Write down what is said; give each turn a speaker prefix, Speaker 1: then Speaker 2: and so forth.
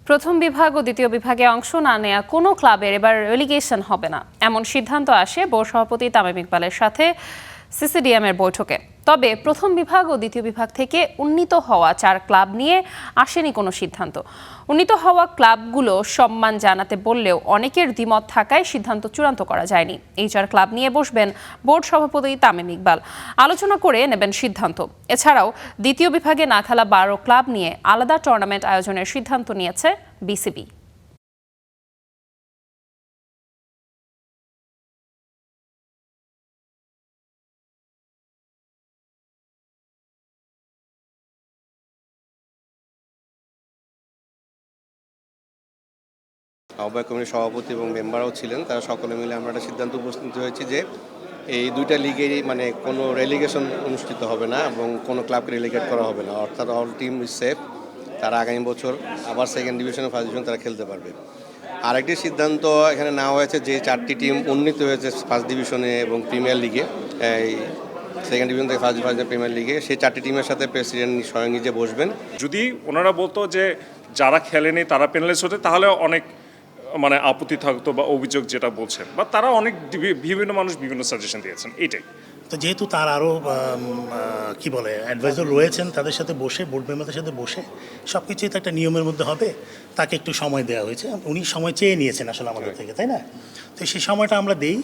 Speaker 1: প্রথম বিভাগ ও দ্বিতীয় বিভাগে অংশ না নেয়া কোনো ক্লাবের এবার রেলিগেশন হবে না, এমন সিদ্ধান্ত আসে বোর্ড সভাপতি তামিম ইকবালের সাথে সিসিডিএমের বৈঠকে। তবে প্রথম বিভাগ ও দ্বিতীয় বিভাগ থেকে উন্নীত হওয়া 4 ক্লাব নিয়ে আসেনি কোনো সিদ্ধান্ত। উন্নীত হওয়া ক্লাবগুলো সম্মান জানাতে বললেও অনেকের দ্বিমত থাকায় সিদ্ধান্ত চূড়ান্ত করা যায়নি। এই 4 ক্লাব নিয়ে বসবেন বোর্ড সভাপতি তামিম ইকবাল, আলোচনা করে নেবেন সিদ্ধান্ত। এছাড়াও দ্বিতীয় বিভাগে না খেলা 12 ক্লাব নিয়ে আলাদা টুর্নামেন্ট আয়োজনের সিদ্ধান্ত নিয়েছে বিসিবি।
Speaker 2: আহ্বায়ক কমিটির সভাপতি এবং মেম্বারও ছিলেন, তারা সকলে মিলে আমরা একটা সিদ্ধান্ত উপস্থিত হয়েছি যে এই দুইটা লিগেরই কোনো রেলিগেশন অনুষ্ঠিত হবে না এবং কোনো ক্লাবকে রেলিগেট করা হবে না, অর্থাৎ অল টিম ইজ সেফ। তারা আগামী বছর আবার সেকেন্ড ডিভিশন ফার্স্ট ডিভিশন তারা খেলতে পারবে। আরেকটি সিদ্ধান্ত এখানে নেওয়া হয়েছে যে 4টি টিম উন্নীত হয়েছে ফার্স্ট ডিভিশনে এবং প্রিমিয়ার লিগে, এই সেকেন্ড ডিভিশন থেকে ফার্স্ট ডিভিশন প্রিমিয়ার লিগে, সেই 4টি টিমের সাথে প্রেসিডেন্ট স্বয়ং নিজে বসবেন।
Speaker 3: যদি ওনারা বলতো যে যারা খেলেনি তারা পেনালাইজ হতে, তাহলে অনেক আপত্তি থাকতো বা অভিযোগ যেটা বলছেন, বা তারা অনেক বিভিন্ন মানুষ বিভিন্ন সাজেশন দিয়েছেন, এইটাই।
Speaker 4: তো যেহেতু তার আরও কি বলে অ্যাডভাইজার রয়েছেন, তাদের সাথে বসে বোর্ড মেম্বারদের সাথে বসে সব কিছুই তো একটা নিয়মের মধ্যে হবে, তাকে একটু সময় দেওয়া হয়েছে। উনি সময় চেয়ে নিয়েছেন আসলে আমাদের থেকে, তাই না? তো সেই সময়টা আমরা দেই।